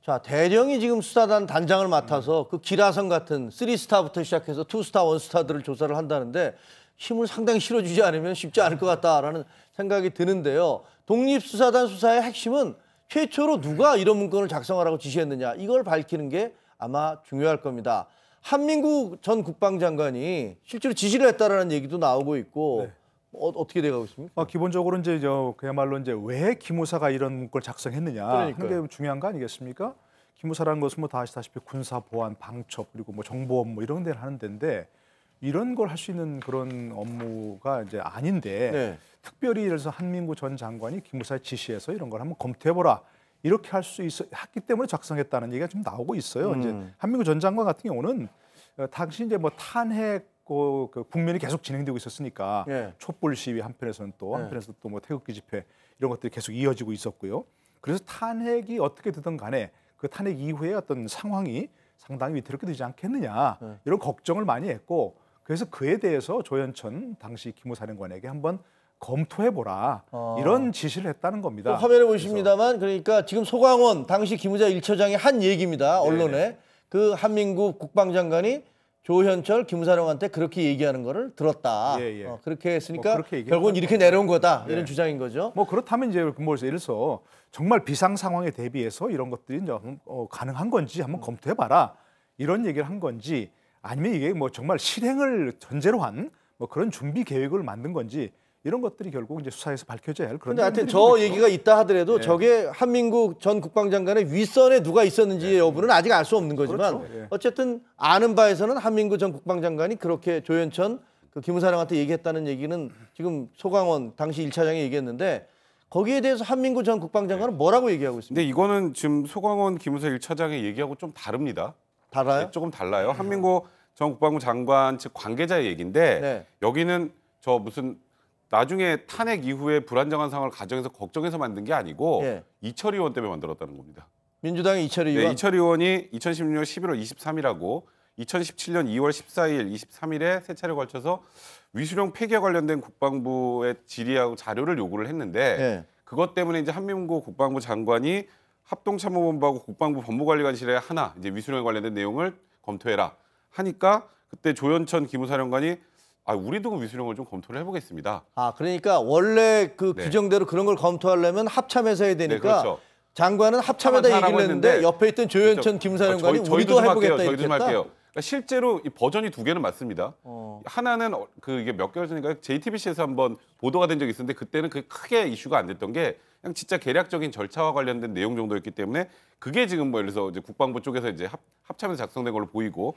자, 대령이 지금 수사단 단장을 맡아서 그 기라성 같은 3스타부터 시작해서 2스타, 1스타들을 조사를 한다는데 힘을 상당히 실어주지 않으면 쉽지 않을 것 같다라는 생각이 드는데요. 독립수사단 수사의 핵심은 최초로 누가 이런 문건을 작성하라고 지시했느냐, 이걸 밝히는 게 아마 중요할 겁니다. 한민구 전 국방장관이 실제로 지시를 했다라는 얘기도 나오고 있고, 네. 어떻게 돼가고 있습니까? 기본적으로 이제 그야말로 이제 왜 기무사가 이런 문건을 작성했느냐 하는 게 중요한 거 아니겠습니까? 기무사라는 것은 뭐 다 아시다시피 군사 보안, 방첩 그리고 뭐 정보업 뭐 이런 데를 하는 데인데 이런 걸 할 수 있는 그런 업무가 이제 아닌데 네. 특별히 예를 들어서 한민구 전 장관이 기무사에 지시해서 이런 걸 한번 검토해보라 이렇게 할 수 했기 때문에 작성했다는 얘기가 좀 나오고 있어요. 이제 한민구 전 장관 같은 경우는 당시 이제 뭐 탄핵 그 국면이 계속 진행되고 있었으니까 네. 촛불 시위 한편에서는 또 한편에서 또 뭐 태극기 집회 이런 것들이 계속 이어지고 있었고요. 그래서 탄핵이 어떻게 되든 간에 그 탄핵 이후에 어떤 상황이 상당히 위태롭게 되지 않겠느냐 이런 걱정을 많이 했고 그래서 그에 대해서 조현천 당시 기무사령관에게 한번 검토해보라 이런 지시를 했다는 겁니다. 화면에 보십니다만 그러니까 지금 소강원 당시 기무자 1처장이 한 얘기입니다. 언론에. 네네. 그 한민구 국방장관이 조현철 기무사령한테 그렇게 얘기하는 거를 들었다. 그렇게 했으니까 결국은 이렇게 내려온 거다. 이런 주장인 거죠. 뭐 그렇다면 이제 예를 들어서 정말 비상 상황에 대비해서 이런 것들이 이제 가능한 건지 한번 검토해봐라. 이런 얘기를 한 건지 아니면 이게 뭐 정말 실행을 전제로 한 뭐 그런 준비 계획을 만든 건지 이런 것들이 결국 이제 수사에서 밝혀져야 할 그런. 그런데 하여튼 저 얘기가 있다 하더라도 네. 저게 한민구 전 국방장관의 윗선에 누가 있었는지의 여부는 아직 알 수 없는 거지만 그렇죠. 어쨌든 아는 바에서는 한민구 전 국방장관이 그렇게 조현천 그 기무사령한테 얘기했다는 얘기는 지금 소강원 당시 1차장이 얘기했는데 거기에 대해서 한민구 전 국방장관은 뭐라고 얘기하고 있습니까? 근데 이거는 지금 소강원 기무사 1차장의 얘기하고 좀 다릅니다. 달라요? 네, 조금 달라요. 한민구 전 국방부 장관 측 관계자의 얘기인데 네. 여기는 저 무슨 나중에 탄핵 이후에 불안정한 상황을 가정해서 걱정해서 만든 게 아니고 예. 이철 의원 때문에 만들었다는 겁니다. 민주당의 이철 의원? 네, 이철 의원이 2016년 11월 23일하고 2017년 2월 14일, 23일에 세 차례 걸쳐서 위수령 폐기와 관련된 국방부의 질의하고 자료를 요구를 했는데 예. 그것 때문에 이제 한민구 국방부 장관이 합동참모본부하고 국방부 법무관리관실에 하나 이제 위수령에 관련된 내용을 검토해라 하니까 그때 조현천 기무사령관이 우리도 위수령을 좀 검토를 해보겠습니다. 그러니까 원래 그 네. 규정대로 그런 걸 검토하려면 합참에서 해야 되니까 네, 그렇죠. 장관은 합참에다 얘기를 했는데 옆에 있던 조현천 그렇죠. 기무사령관이 우리도 해보겠다 저희도 좀 할게요. 그러니까 실제로 이 버전이 두 개는 맞습니다. 하나는 이게 몇 개월 전인가 JTBC에서 한번 보도가 된 적이 있었는데 그때는 그게 크게 이슈가 안 됐던 게 그냥 진짜 계략적인 절차와 관련된 내용 정도였기 때문에 그게 지금 뭐 예를 들어서 이제 국방부 쪽에서 이제 합참에서 작성된 걸로 보이고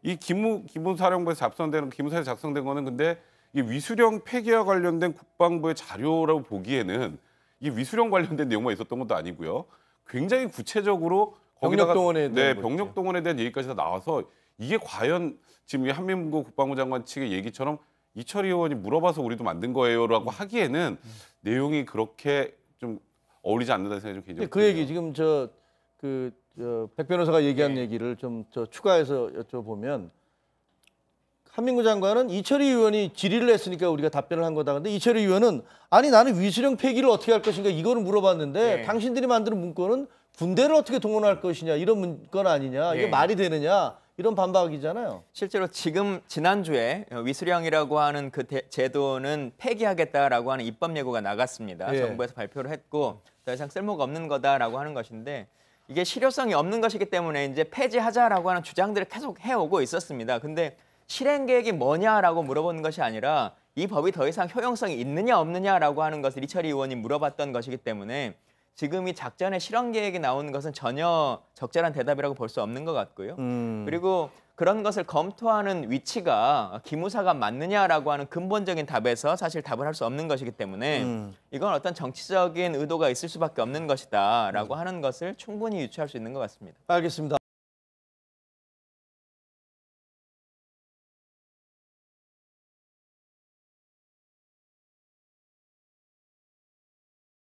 이 기무사령부에서 작성되는 기무사에서 작성된 거는 근데 이 위수령 폐기와 관련된 국방부의 자료라고 보기에는 이 위수령 관련된 내용만 있었던 것도 아니고요. 굉장히 구체적으로 병력 동원에 대한 병력 동원에 대한 얘기까지 다 나와서 이게 과연 지금 이 한민구 국방부 장관 측의 얘기처럼 이철 의원이 물어봐서 우리도 만든 거예요라고 하기에는 내용이 그렇게 좀 어울리지 않는다는 생각이 좀 개인적으로. 그 얘기 지금 백 변호사가 얘기한 네. 얘기를 좀 추가해서 여쭤보면 한민구 장관은 이철희 의원이 질의를 했으니까 우리가 답변을 한 거다. 근데 이철희 의원은 아니 나는 위수령 폐기를 어떻게 할 것인가 이거를 물어봤는데 네. 당신들이 만드는 문건은 군대를 어떻게 동원할 것이냐 이런 문건 아니냐 이게 네. 말이 되느냐 이런 반박이잖아요. 실제로 지난주에 위수령이라고 하는 그 제도는 폐기하겠다라고 하는 입법 예고가 나갔습니다. 네. 정부에서 발표를 했고 더 이상 쓸모가 없는 거다라고 하는 것인데 이게 실효성이 없는 것이기 때문에 이제 폐지하자라고 하는 주장들을 계속 해오고 있었습니다. 근데 실행 계획이 뭐냐라고 물어보는 것이 아니라 이 법이 더 이상 효용성이 있느냐 없느냐라고 하는 것을 이철희 의원이 물어봤던 것이기 때문에 지금 이 작전의 실행 계획이 나오는 것은 전혀 적절한 대답이라고 볼 수 없는 것 같고요. 그리고 그런 것을 검토하는 위치가 기무사가 맞느냐라고 하는 근본적인 답에서 사실 답을 할 수 없는 것이기 때문에 이건 어떤 정치적인 의도가 있을 수밖에 없는 것이다라고 하는 것을 충분히 유추할 수 있는 것 같습니다. 알겠습니다.